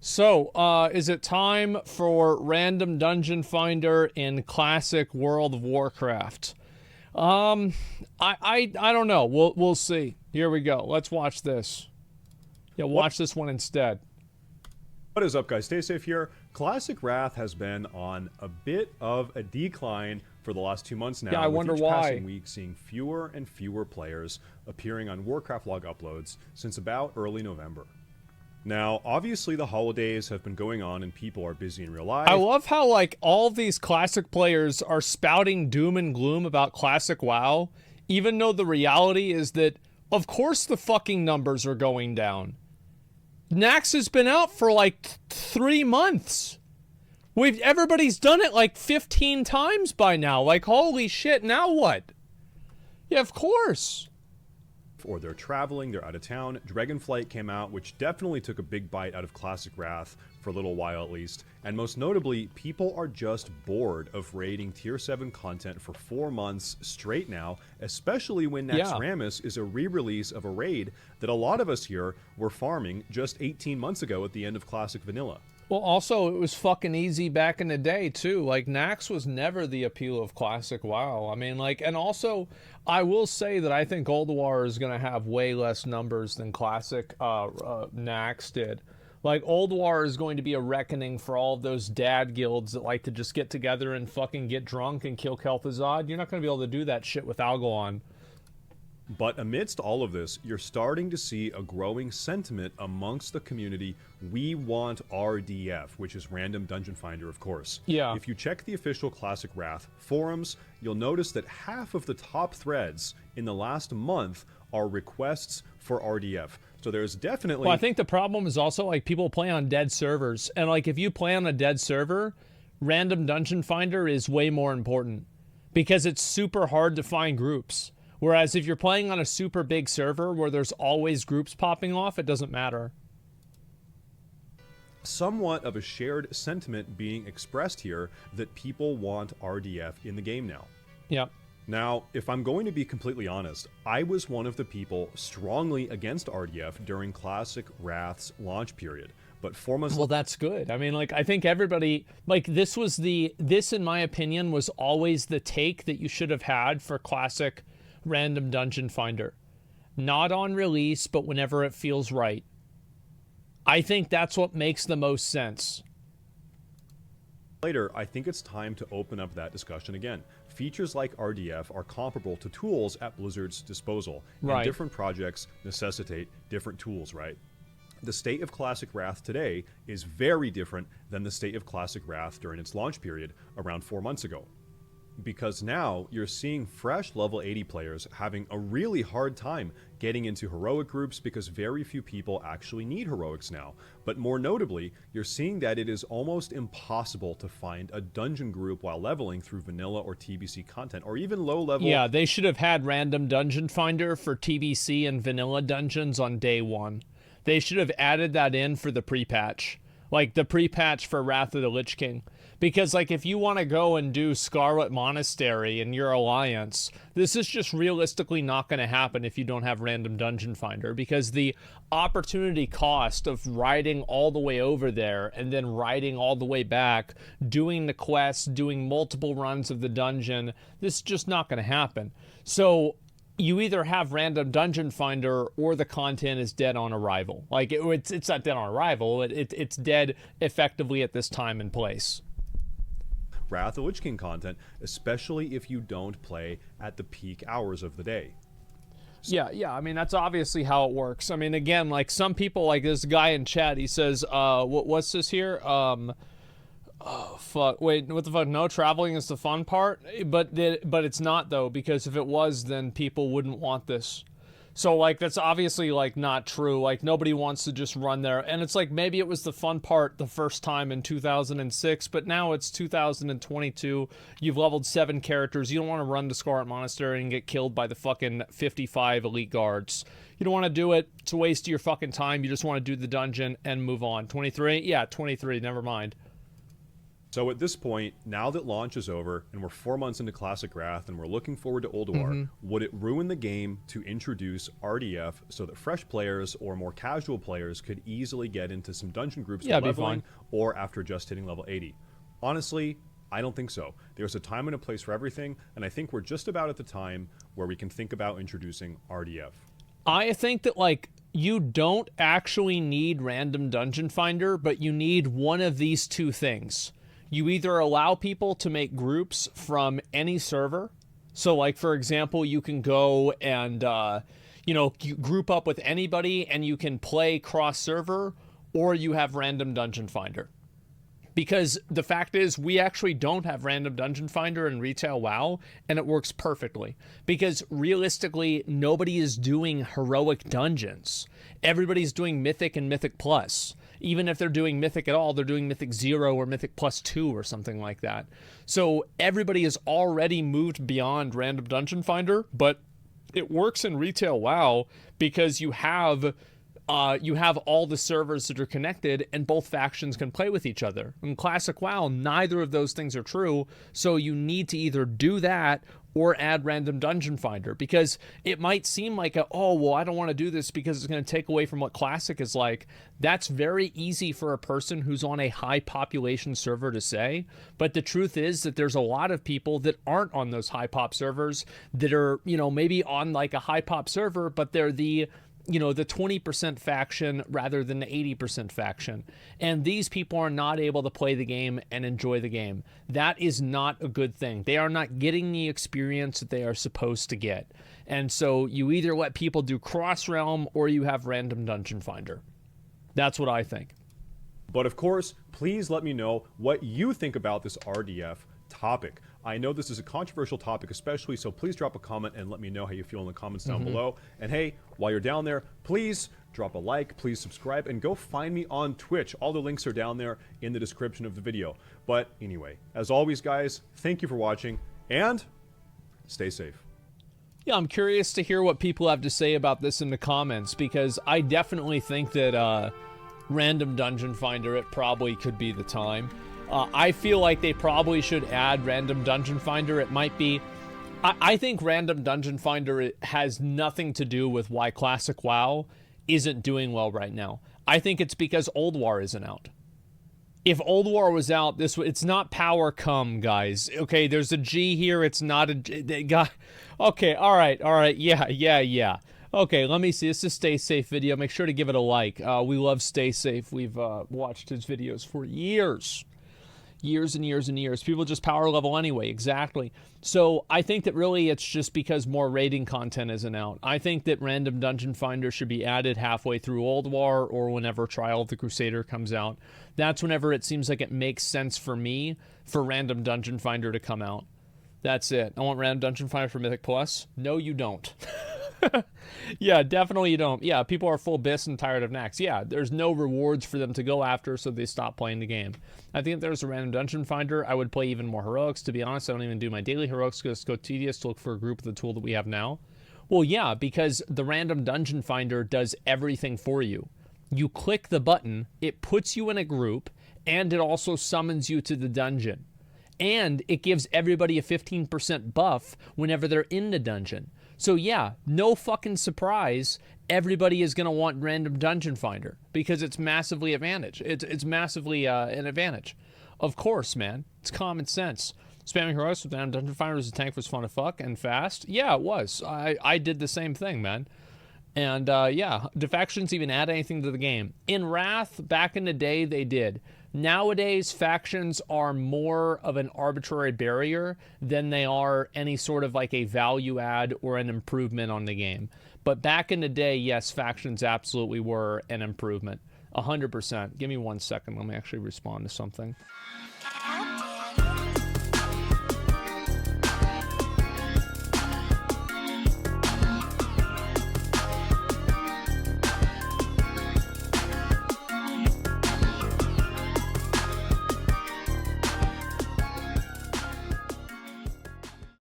So, is it time for Random Dungeon Finder in Classic World of Warcraft? I don't know. We'll see. Here we go. Let's watch this. Yeah, watch this one instead. What is up, guys? Stay safe here. Classic Wrath has been on a bit of a decline for the last 2 months now. Yeah, I wonder with each why. passing week seeing fewer and fewer players appearing on Warcraft log uploads since about early November. Now, obviously the holidays have been going on and people are busy in real life. I love how, like, all these Classic players are spouting doom and gloom about Classic WoW, even though the reality is that, of course, the fucking numbers are going down. Nax has been out for, like, 3 months. Everybody's done it, like, 15 times by now. Like, holy shit, now what? Yeah, of course. Or they're traveling, they're out of town. Dragonflight came out, which definitely took a big bite out of Classic Wrath, for a little while at least. And most notably, people are just bored of raiding Tier 7 content for 4 months straight now, especially when Naxxramas is a re-release of a raid that a lot of us here were farming just 18 months ago at the end of Classic Vanilla. Well, also, it was fucking easy back in the day, too. Like, Nax was never the appeal of Classic WoW. I mean, like, and also, I will say that I think Ulduar is going to have way less numbers than Classic Nax did. Like, Ulduar is going to be a reckoning for all of those dad guilds that like to just get together and fucking get drunk and kill Kel'Thuzad. You're not going to be able to do that shit with Algalon. But amidst all of this, you're starting to see a growing sentiment amongst the community. We want RDF, which is Random Dungeon Finder, of course. Yeah. If you check the official Classic Wrath forums, you'll notice that half of the top threads in the last month are requests for RDF. So there's definitely... Well, I think the problem is also, like, people play on dead servers. And, like, if you play on a dead server, Random Dungeon Finder is way more important. Because it's super hard to find groups. Whereas if you're playing on a super big server where there's always groups popping off, it doesn't matter. Somewhat of a shared sentiment being expressed here that people want RDF in the game now. Yep. Now, if I'm going to be completely honest, I was one of the people strongly against RDF during Classic Wrath's launch period. But 4 months... Well, that's good. I mean, like, I think everybody... Like, this, in my opinion, was always the take that you should have had for Classic Random Dungeon Finder. Not on release, but whenever it feels right. I think that's what makes the most sense. Later, I think it's time to open up that discussion again. Features like RDF are comparable to tools at Blizzard's disposal, and different projects necessitate different tools, right? The state of Classic Wrath today is very different than the state of Classic Wrath during its launch period around 4 months ago. Because now you're seeing fresh level 80 players having a really hard time getting into heroic groups because very few people actually need heroics now. But more notably, you're seeing that it is almost impossible to find a dungeon group while leveling through vanilla or TBC content, or even low level... Yeah, they should have had Random Dungeon Finder for TBC and vanilla dungeons on day one. They should have added that in for the pre-patch. Like, the pre-patch for Wrath of the Lich King. Because, like, if you want to go and do Scarlet Monastery in your alliance, this is just realistically not going to happen if you don't have Random Dungeon Finder. Because the opportunity cost of riding all the way over there and then riding all the way back, doing the quests, doing multiple runs of the dungeon, this is just not going to happen. So you either have Random Dungeon Finder or the content is dead on arrival. Like, it's not dead on arrival, it's dead effectively at this time and place. Wrath of the Lich King content, especially if you don't play at the peak hours of the day. Yeah, I mean, that's obviously how it works. I mean, again, like, some people, like this guy in chat, he says, what's this here? Oh, fuck, wait, what the fuck? No, traveling is the fun part? But it's not, though, because if it was, then people wouldn't want this. So, like, that's obviously, like, not true. Like, nobody wants to just run there. And it's like, maybe it was the fun part the first time in 2006, but now it's 2022. You've leveled 7 characters. You don't want to run to Scarlet Monastery and get killed by the fucking 55 elite guards. You don't want to do it. It's a waste of your fucking time. You just want to do the dungeon and move on. 23? Yeah, 23. Never mind. So at this point, now that launch is over and we're 4 months into Classic Wrath and we're looking forward to Old War, would it ruin the game to introduce RDF so that fresh players or more casual players could easily get into some dungeon groups leveling or after just hitting level 80? Honestly, I don't think so. There's a time and a place for everything, and I think we're just about at the time where we can think about introducing RDF. I think that, like, you don't actually need Random Dungeon Finder, but you need one of these two things. You either allow people to make groups from any server. So, like, for example, you can go and, you group up with anybody and you can play cross-server, or you have Random Dungeon Finder. Because the fact is, we actually don't have Random Dungeon Finder in retail WoW, and it works perfectly. Because realistically, nobody is doing heroic dungeons. Everybody's doing Mythic and Mythic Plus. Even if they're doing Mythic at all, they're doing Mythic 0 or Mythic Plus 2 or something like that. So everybody has already moved beyond Random Dungeon Finder, but it works in retail WoW because you have all the servers that are connected and both factions can play with each other. In Classic WoW, neither of those things are true, so you need to either do that or add Random Dungeon Finder, because it might seem like I don't want to do this because it's going to take away from what Classic is like. That's very easy for a person who's on a high population server to say, but the truth is that there's a lot of people that aren't on those high pop servers that are, maybe on like a high pop server, but they're the 20% faction rather than the 80% faction. And these people are not able to play the game and enjoy the game. That is not a good thing. They are not getting the experience that they are supposed to get. And so you either let people do cross-realm or you have Random Dungeon Finder. That's what I think. But of course, please let me know what you think about this RDF topic. I know this is a controversial topic especially, so please drop a comment and let me know how you feel in the comments down below. And hey, while you're down there, please drop a like, please subscribe, and go find me on Twitch. All the links are down there in the description of the video. But anyway, as always, guys, thank you for watching, and stay safe. Yeah, I'm curious to hear what people have to say about this in the comments, because I definitely think that Random Dungeon Finder, it probably could be the time. I feel like they probably should add Random Dungeon Finder. It might be... I think Random Dungeon Finder has nothing to do with why Classic WoW isn't doing well right now. I think it's because Old War isn't out. If Old War was out, it's not power come, guys. Okay, there's a G here. It's not a G. Okay, all right. Yeah. Okay, let me see. This is Stay Safe video. Make sure to give it a like. We love Stay Safe. We've watched his videos for years. Years and years and years. People just power level anyway. Exactly. So I think that really it's just because more raiding content isn't out. I think that Random Dungeon Finder should be added halfway through Old War or whenever Trial of the Crusader comes out. That's whenever it seems like it makes sense for me for Random Dungeon Finder to come out. That's it. I want Random Dungeon Finder for Mythic Plus. No, you don't. Yeah, definitely you don't. Yeah, people are full bis and tired of Nax. Yeah, there's no rewards for them to go after, so they stop playing the game. I think if there's a Random Dungeon Finder, I would play even more heroics. To be honest, I don't even do my daily heroics because it's so tedious to look for a group of the tool that we have now. Well, yeah, because the Random Dungeon Finder does everything for you. You click the button, it puts you in a group, and it also summons you to the dungeon. And it gives everybody a 15% buff whenever they're in the dungeon. So yeah, no fucking surprise, everybody is going to want Random Dungeon Finder because it's massively advantage. It's massively an advantage. Of course, man. It's common sense. Spamming heroics with Random Dungeon Finder as a tank was fun as fuck and fast. Yeah, it was. I did the same thing, man. And yeah, do factions even add anything to the game? In Wrath, back in the day, they did. Nowadays, factions are more of an arbitrary barrier than they are any sort of like a value add or an improvement on the game. But back in the day, yes, factions absolutely were an improvement. 100%. Give me 1 second. Let me actually respond to something.